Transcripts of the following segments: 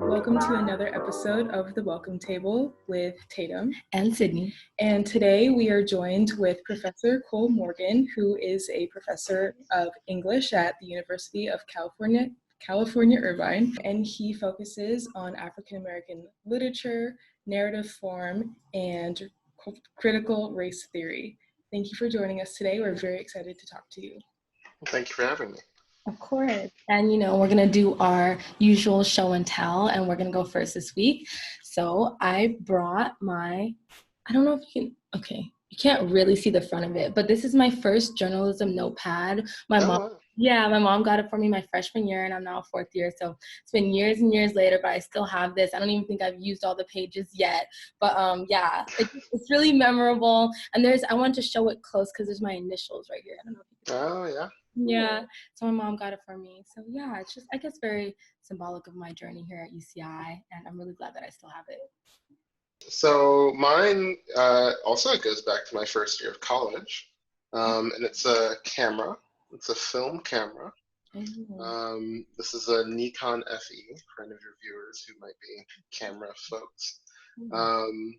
Welcome to another episode of The Welcome Table with Tatum and Sydney. And today we are joined with Professor Cole Morgan, who is a professor of English at the University of California, Irvine, and he focuses on African American literature, narrative form, and critical race theory. Thank you for joining us today. We're very excited to talk to you. Thank you for having me. Of course. And, we're going to do our usual show and tell, and we're going to go first this week. So I brought I don't know if you can, you can't really see the front of it, but this is my first journalism notepad. My mom got it for me my freshman year, and I'm now fourth year. So it's been years and years later, but I still have this. I don't even think I've used all the pages yet. But it's really memorable. And I want to show it close because there's my initials right here. I don't know if you can. Oh, yeah. Yeah, so my mom got it for me. So yeah, it's just, I guess, very symbolic of my journey here at UCI, and I'm really glad that I still have it. So mine also goes back to my first year of college, and it's a camera. It's a film camera. Mm-hmm. This is a Nikon FE for any of your viewers who might be camera folks. Mm-hmm.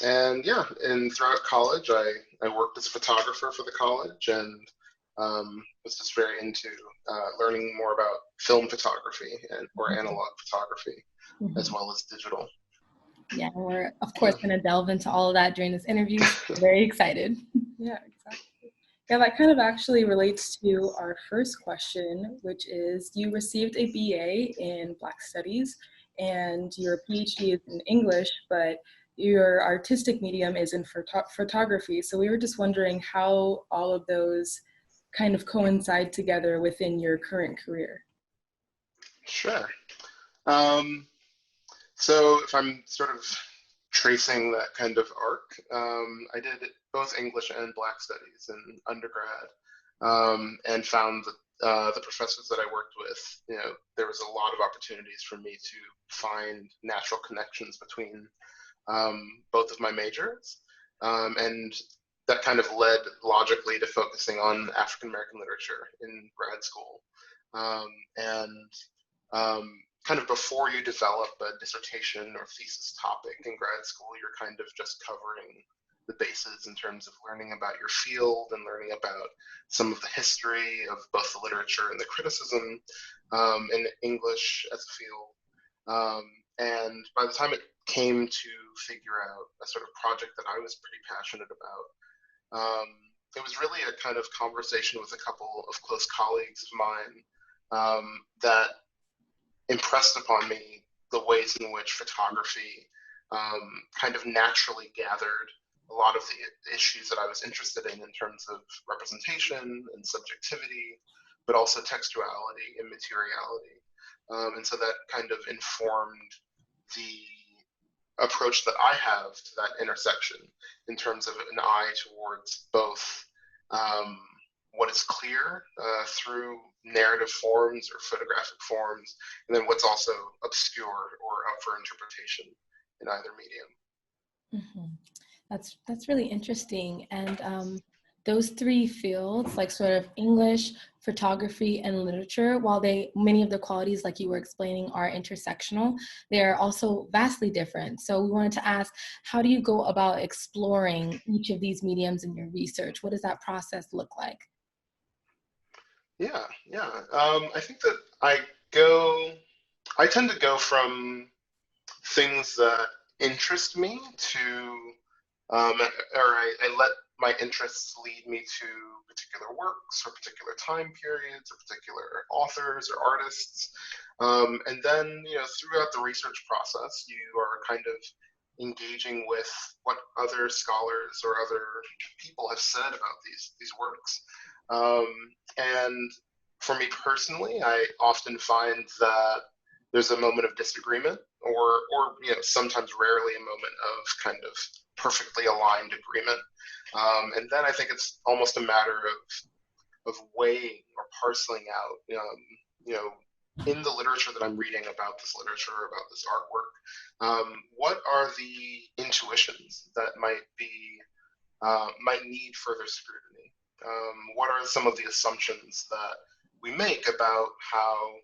And throughout college, I worked as a photographer for the college, and was just very into learning more about film photography or analog photography, mm-hmm. as well as digital. Yeah, we're of course going to delve into all of that during this interview. Very excited. Yeah, exactly. Yeah, that kind of actually relates to our first question, which is you received a BA in Black Studies and your PhD is in English, but your artistic medium is in photography. So we were just wondering how all of those kind of coincide together within your current career. Sure. So if I'm sort of tracing that kind of arc, I did both English and Black Studies in undergrad, and found that the professors that I worked with, there was a lot of opportunities for me to find natural connections between both of my majors, and that kind of led logically to focusing on African American literature in grad school. Kind of before you develop a dissertation or thesis topic in grad school, you're kind of just covering the bases in terms of learning about your field and learning about some of the history of both the literature and the criticism in English as a field. And by the time it came to figure out a sort of project that I was pretty passionate about, it was really a kind of conversation with a couple of close colleagues of mine that impressed upon me the ways in which photography kind of naturally gathered a lot of the issues that I was interested in terms of representation and subjectivity, but also textuality and materiality. And so that kind of informed the approach that I have to that intersection in terms of an eye towards both what is clear through narrative forms or photographic forms, and then what's also obscure or up for interpretation in either medium. Mm-hmm. That's really interesting. And those three fields, like sort of English, photography, and literature, while many of the qualities, like you were explaining, are intersectional, they are also vastly different. So we wanted to ask, how do you go about exploring each of these mediums in your research? What does that process look like? Yeah. I think that I tend to go from things that interest me to, I let my interests lead me to particular works or particular time periods or particular authors or artists. And then, throughout the research process, you are kind of engaging with what other scholars or other people have said about these works. And for me personally, I often find that there's a moment of disagreement or sometimes rarely a moment of kind of perfectly aligned agreement. And then I think it's almost a matter of weighing or parceling out, in the literature that I'm reading about this literature, about this artwork, what are the intuitions that might need further scrutiny? What are some of the assumptions that we make about how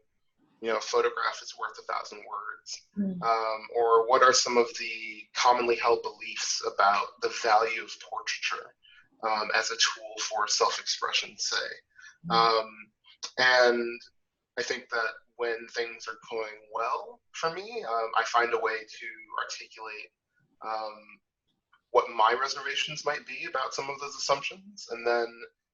a photograph is worth 1,000 words? Mm. Or what are some of the commonly held beliefs about the value of portraiture as a tool for self-expression, say? And I think that when things are going well for me, I find a way to articulate what my reservations might be about some of those assumptions. And then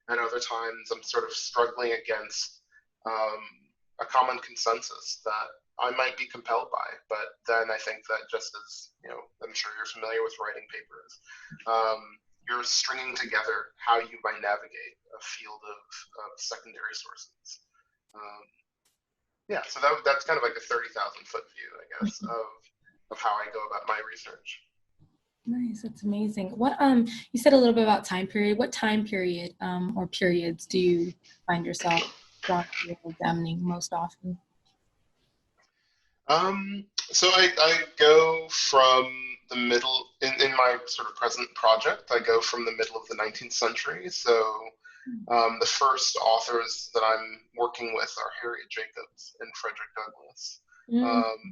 at other times, I'm sort of struggling against a common consensus that I might be compelled by. But then I think that just as, I'm sure you're familiar with writing papers, you're stringing together how you might navigate a field of secondary sources. So that's kind of like a 30,000 foot view, I guess, of how I go about my research. Nice, that's amazing. What you said a little bit about time period. What time period or periods do you find yourself drawn to examining most often? So I go from the middle, in my sort of present project, I go from the middle of the 19th century. So the first authors that I'm working with are Harriet Jacobs and Frederick Douglass.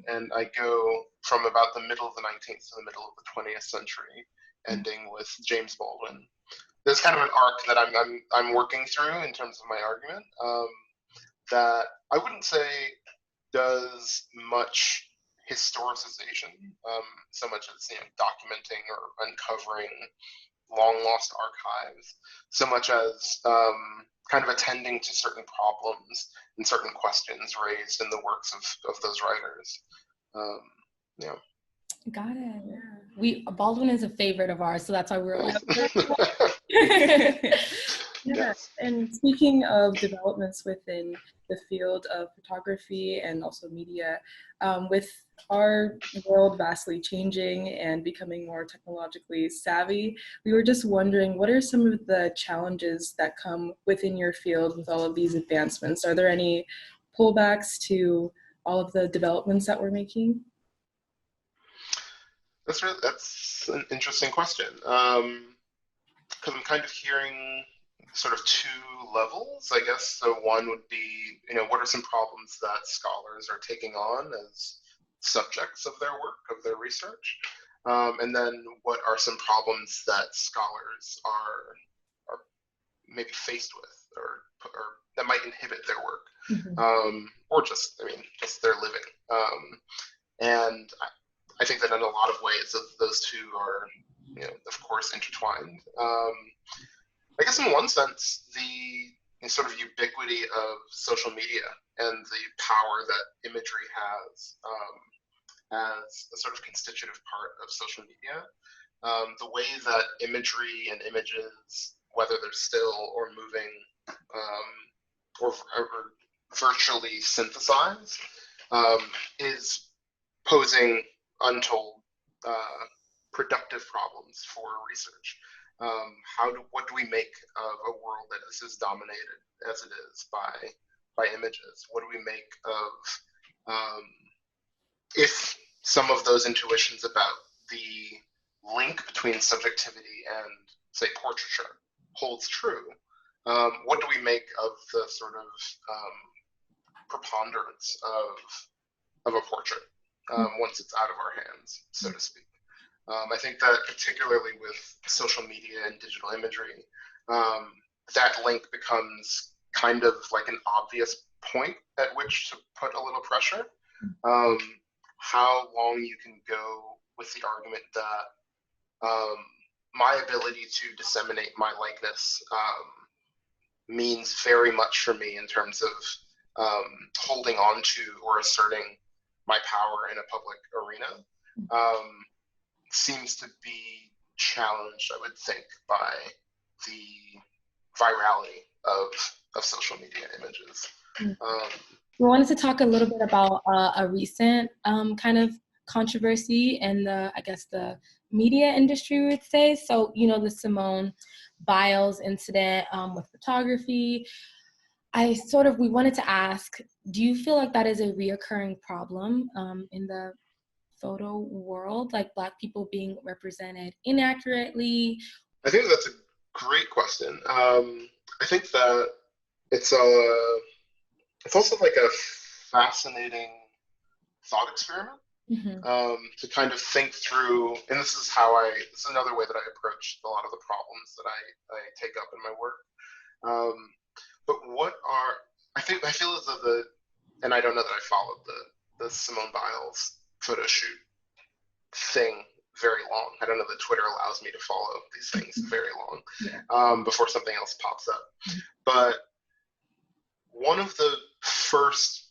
And I go from about the middle of the 19th to the middle of the 20th century, ending with James Baldwin. There's kind of an arc that I'm working through in terms of my argument that I wouldn't say does much historicization, so much as documenting or uncovering long lost archives, so much as kind of attending to certain problems and certain questions raised in the works of those writers. Got it. Yeah. Baldwin is a favorite of ours, so that's why we're Yes. And speaking of developments within the field of photography and also media, with our world vastly changing and becoming more technologically savvy, we were just wondering, what are some of the challenges that come within your field with all of these advancements? Are there any pullbacks to all of the developments that we're making? That's an interesting question, because I'm kind of hearing sort of two levels, I guess. So one would be, what are some problems that scholars are taking on as subjects of their work, of their research? And then what are some problems that scholars are maybe faced with or that might inhibit their work, or just their living. And I think that in a lot of ways, those two are, of course, intertwined. I guess in one sense, the sort of ubiquity of social media and the power that imagery has as a sort of constitutive part of social media, the way that imagery and images, whether they're still or moving or virtually synthesized, is posing untold productive problems for research. What do we make of a world that is as dominated as it is by images? What do we make of if some of those intuitions about the link between subjectivity and, say, portraiture holds true? What do we make of the sort of preponderance of a portrait once it's out of our hands, so to speak? I think that particularly with social media and digital imagery, that link becomes kind of like an obvious point at which to put a little pressure. How long you can go with the argument that my ability to disseminate my likeness means very much for me in terms of holding on to or asserting my power in a public arena. Seems to be challenged, I would think, by the virality of social media images. We wanted to talk a little bit about a recent kind of controversy in the media industry, we would say. So, the Simone Biles incident with photography. We wanted to ask, do you feel like that is a reoccurring problem in the photo world, like Black people being represented inaccurately? I think that's a great question. I think that it's also like a fascinating thought experiment. Mm-hmm. To kind of think through, and this is another way that I approach a lot of the problems that I take up in my work. But I feel as though and I don't know that I followed the Simone Biles photo shoot thing very long. I don't know that Twitter allows me to follow these things very long before something else pops up. But one of the first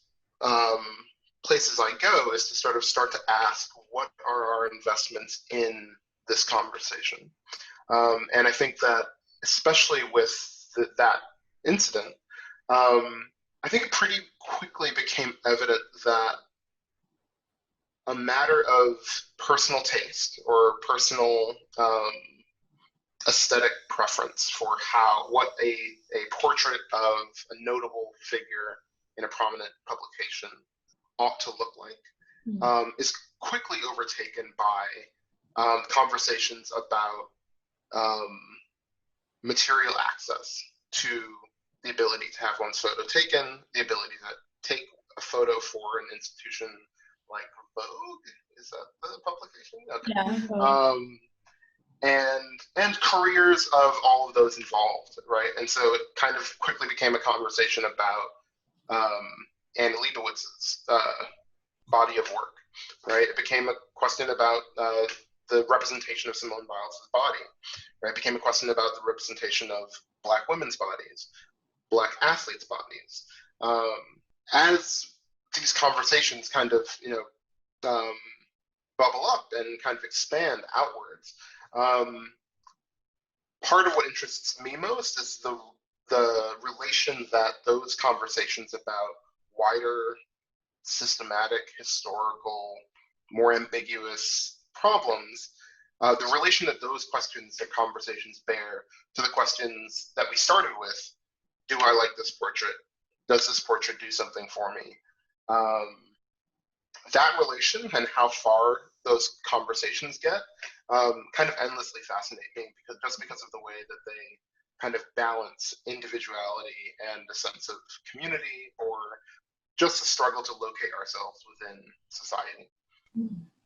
places I go is to sort to ask, what are our investments in this conversation? And I think that, especially with that incident, I think it pretty quickly became evident that a matter of personal taste or personal aesthetic preference for what a portrait of a notable figure in a prominent publication ought to look like is quickly overtaken by conversations about material access to the ability to have one's photo taken, the ability to take a photo for an institution like Vogue. Is that the publication? Okay. Yeah. And careers of all of those involved, right? And so it kind of quickly became a conversation about Annie Leibowitz's body of work, right? It became a question about the representation of Simone Biles' body, right? It became a question about the representation of Black women's bodies, Black athletes' bodies. As these conversations kind of, bubble up and kind of expand outwards, part of what interests me most is the relation that those conversations about wider, systematic, historical, more ambiguous problems, the relation that those questions and conversations bear to the questions that we started with. Do I like this portrait? Does this portrait do something for me? That relation and how far those conversations get kind of endlessly fascinate me, because of the way that they kind of balance individuality and a sense of community, or just a struggle to locate ourselves within society.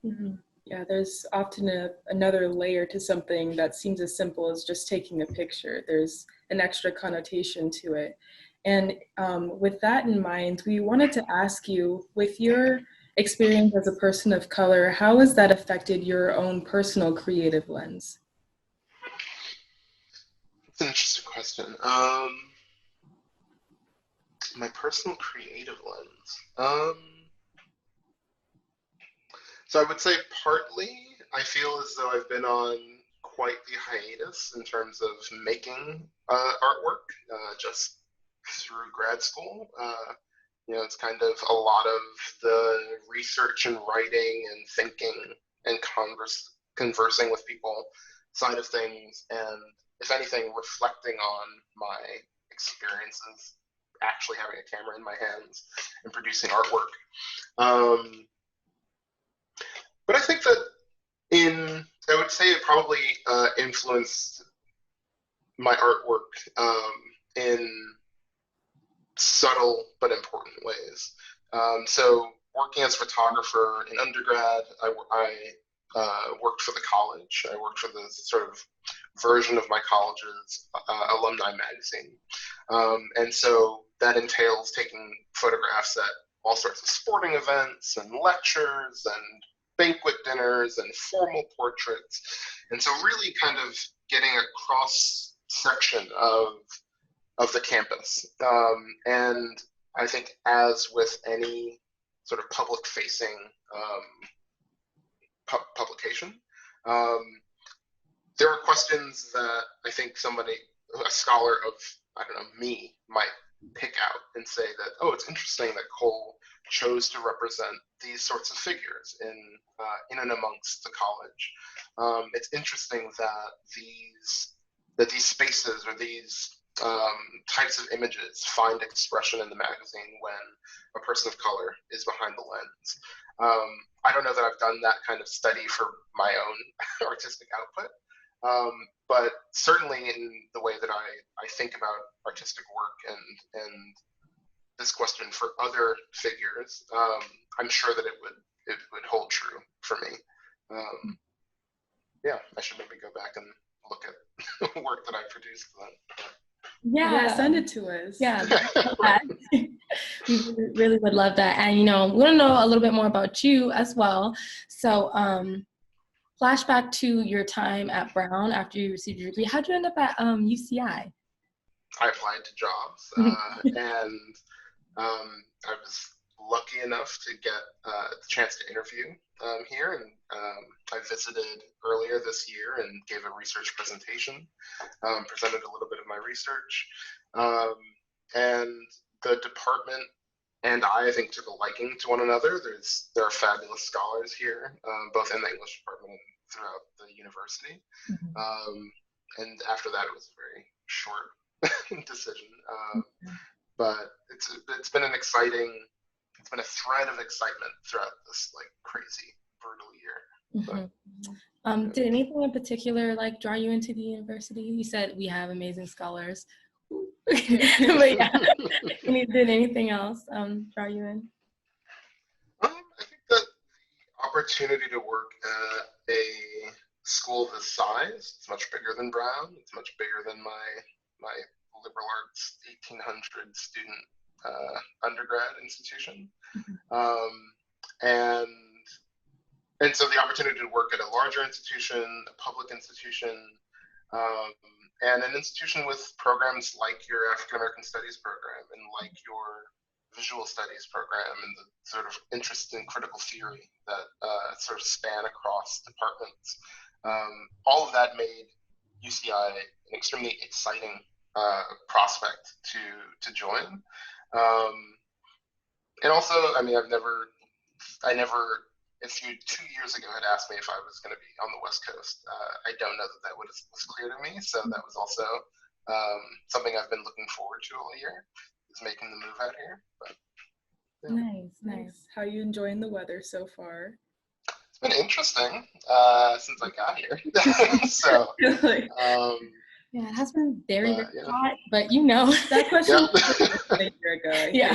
Mm-hmm. Yeah, there's often another layer to something that seems as simple as just taking a picture. There's an extra connotation to it. And with that in mind, we wanted to ask you, with your experience as a person of color, how has that affected your own personal creative lens? That's an interesting question. My personal creative lens. So I would say partly I feel as though I've been on quite the hiatus in terms of making artwork just through grad school. It's kind of a lot of the research and writing and thinking and conversing with people side of things, and if anything, reflecting on my experiences actually having a camera in my hands and producing artwork. But I think that I would say it probably influenced my artwork in subtle but important ways. So working as a photographer in undergrad, I worked for the college. I worked for the sort of version of my college's alumni magazine. And so that entails taking photographs at all sorts of sporting events and lectures and banquet dinners and formal portraits. And so really kind of getting a cross section of the campus. And I think, as with any sort of public facing publication, there are questions that I think a scholar of, I don't know, me might pick out and say that, oh, it's interesting that Cole chose to represent these sorts of figures in and amongst the college. It's interesting that these spaces or these types of images find expression in the magazine when a person of color is behind the lens. I don't know that I've done that kind of study for my own artistic output, but certainly in the way that I think about artistic work and this question for other figures, I'm sure that it would hold true for me. Yeah, I should maybe go back and look at work that I produced then. Yeah, send it to us. Yeah, we really would love that. And, we want to know a little bit more about you as well. So, flashback to your time at Brown after you received your degree. How'd you end up at UCI? I applied to jobs, and I was lucky enough to get the chance to interview here, and I visited earlier this year and gave a research presentation, presented a little bit of my research, and the department and I think took a liking to one another. There are fabulous scholars here, both in the English department and throughout the university. And after that, it was a very short decision. But it's been it's been a thread of excitement throughout this like crazy, brutal year. But, did anything in particular like draw you into the university? You said we have amazing scholars. But yeah, did anything else draw you in? I think that the opportunity to work at a school this size, it's much bigger than Brown. It's much bigger than my liberal arts 1,800 student undergrad institution, and so the opportunity to work at a larger institution, a public institution, and an institution with programs like your African American Studies program and like your visual studies program and the sort of interest in critical theory that sort of span across departments. All of that made UCI an extremely exciting prospect to join. And also, I mean, if you 2 years ago had asked me if I was going to be on the West Coast, I don't know that was clear to me. So that was also something I've been looking forward to all year, is making the move out here. But, yeah. Nice. How are you enjoying the weather so far? It's been interesting since I got here. So, yeah, it has been very hot, but that question was a year ago. Yeah.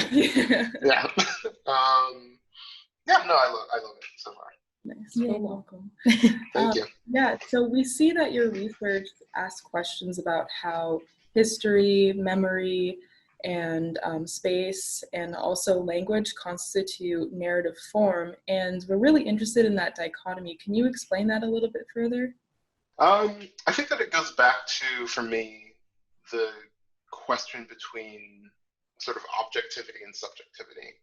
No, I love it so far. Nice. You're welcome. Thank you. Yeah, so we see that your research asks questions about how history, memory, and space, and also language constitute narrative form, and we're really interested in that dichotomy. Can you explain that a little bit further? I think that it goes back to, for me, the question between sort of objectivity and subjectivity,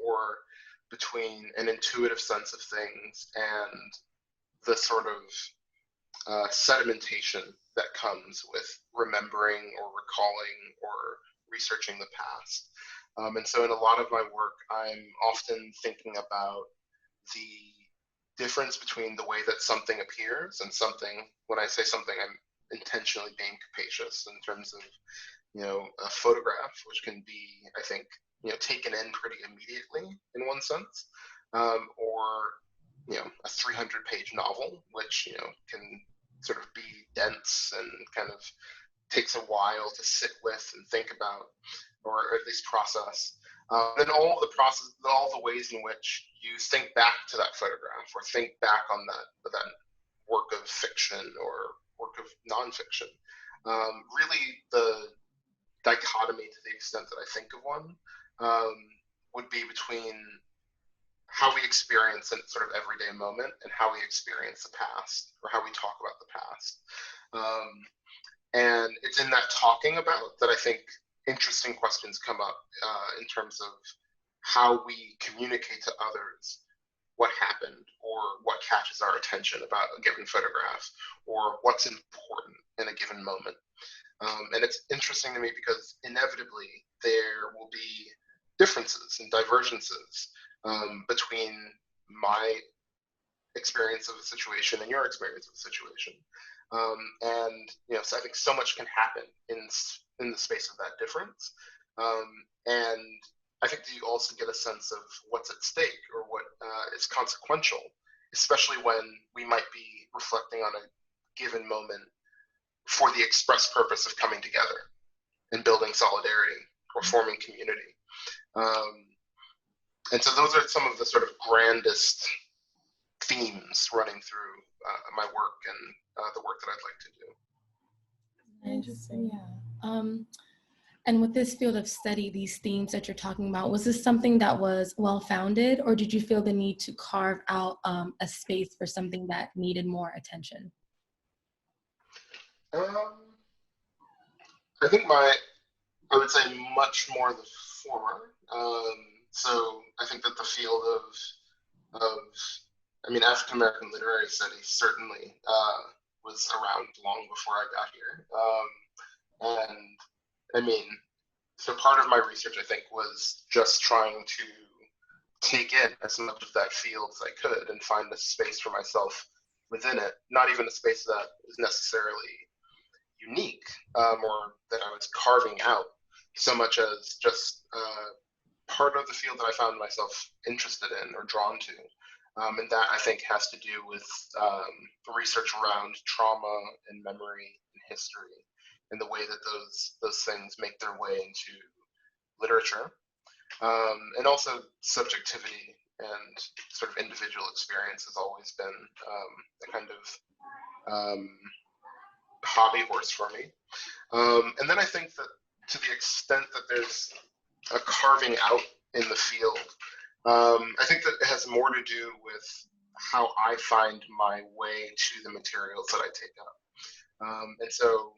or between an intuitive sense of things and the sort of sedimentation that comes with remembering or recalling or researching the past. And so in a lot of my work, I'm often thinking about the difference between the way that something appears and something, when I say something, I'm intentionally being capacious in terms of, a photograph, which can be, I think, taken in pretty immediately in one sense, or, a 300-page novel, which, can sort of be dense and kind of takes a while to sit with and think about, or at least process. And all the ways in which you think back to that photograph or think back on that work of fiction or work of nonfiction. Really, the dichotomy, to the extent that I think of one, would be between how we experience a sort of everyday moment and how we experience the past, or how we talk about the past. And it's in that talking about that I think interesting questions come up in terms of how we communicate to others what happened, or what catches our attention about a given photograph, or what's important in a given moment. And it's interesting to me because inevitably there will be differences and divergences between my experience of a situation and your experience of a situation. So I think so much can happen in the space of that difference. And I think that you also get a sense of what's at stake, or what is consequential, especially when we might be reflecting on a given moment for the express purpose of coming together and building solidarity or forming community. And so those are some of the sort of grandest themes running through my work and the work that I'd like to do. Interesting. Yeah. And with this field of study, these themes that you're talking about, was this something that was well-founded, or did you feel the need to carve out a space for something that needed more attention? I think I would say much more the former. So I think that the field of African American literary studies certainly was around long before I got here. And I mean, so part of my research, I think, was just trying to take in as much of that field as I could and find a space for myself within it, not even a space that is necessarily unique or that I was carving out, so much as just part of the field that I found myself interested in or drawn to. And that, I think, has to do with research around trauma and memory and history, and the way that those things make their way into literature, and also subjectivity and sort of individual experience has always been a kind of hobby horse for me. And then I think that to the extent that there's a carving out in the field, I think that it has more to do with how I find my way to the materials that I take up. And so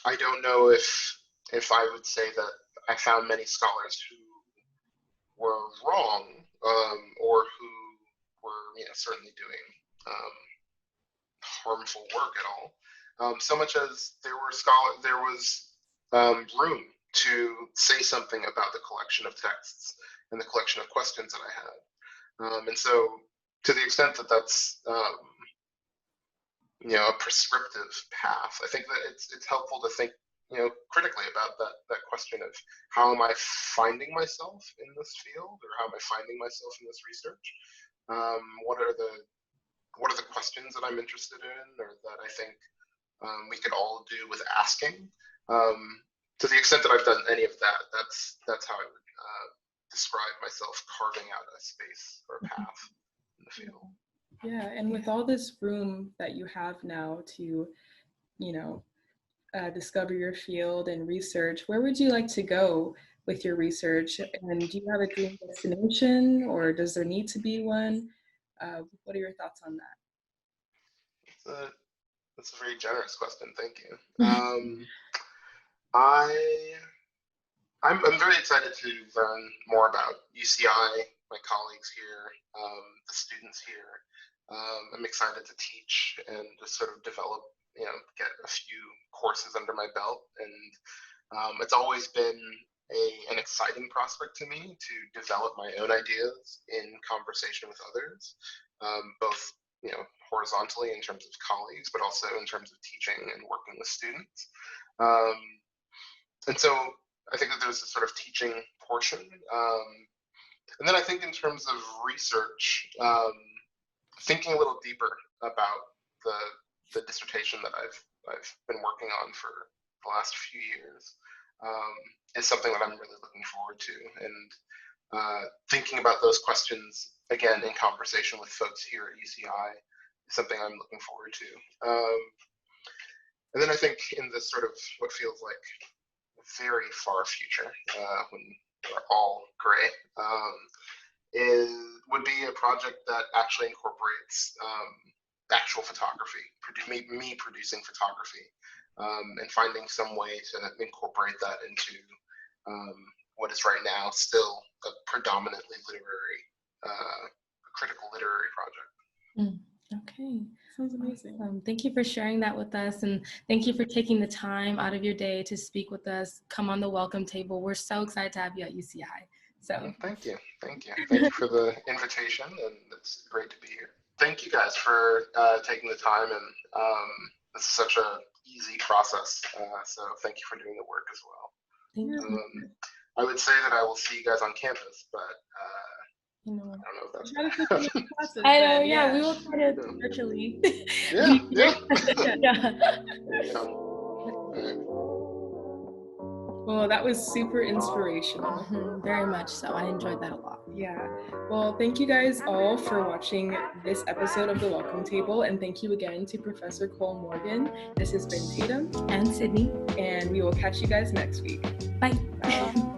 I don't know if I would say that I found many scholars who were wrong, or who were certainly doing harmful work at all. So much as there was room to say something about the collection of texts and the collection of questions that I had. And so to the extent that that's a prescriptive path, I think that it's helpful to think critically about that question of how am I finding myself in this field, or how am I finding myself in this research? What are the questions that I'm interested in, or that I think we could all do with asking? To the extent that I've done any of that, that's how I would describe myself carving out a space or a path in the field. Yeah, and with all this room that you have now to, discover your field and research, where would you like to go with your research? And do you have a dream destination, or does there need to be one? What are your thoughts on that? That's a very generous question. Thank you. I'm very excited to learn more about UCI, my colleagues here, the students here. I'm excited to teach and just sort of develop, get a few courses under my belt. And it's always been an exciting prospect to me to develop my own ideas in conversation with others, both horizontally in terms of colleagues, but also in terms of teaching and working with students. And so I think that there's a sort of teaching portion. And then I think in terms of research, thinking a little deeper about the dissertation that I've been working on for the last few years is something that I'm really looking forward to. And thinking about those questions, again, in conversation with folks here at UCI, is something I'm looking forward to. And then I think in this sort of what feels like very far future, when we're all gray, would be a project that actually incorporates actual photography, me producing photography, and finding some way to incorporate that into what is right now still a predominantly literary, critical literary project. Okay. Sounds amazing. Thank you for sharing that with us, and thank you for taking the time out of your day to speak with us. Come on the welcome table. We're so excited to have you at UCI. So thank you for the invitation, and it's great to be here. Thank you guys for taking the time, and this is such a easy process, so thank you for doing the work as well. I would say that I will see you guys on campus, but I don't know if that's gonna happen. I know, yeah, we will try to virtually. Yeah. Yeah. All right. Well, that was super inspirational. Very much so. I enjoyed that a lot. Yeah. Well, thank you guys all for watching this episode of The Welcome Table, and thank you again to Professor Cole Morgan. This has been Tatum and Sydney, and we will catch you guys next week. Bye. Bye.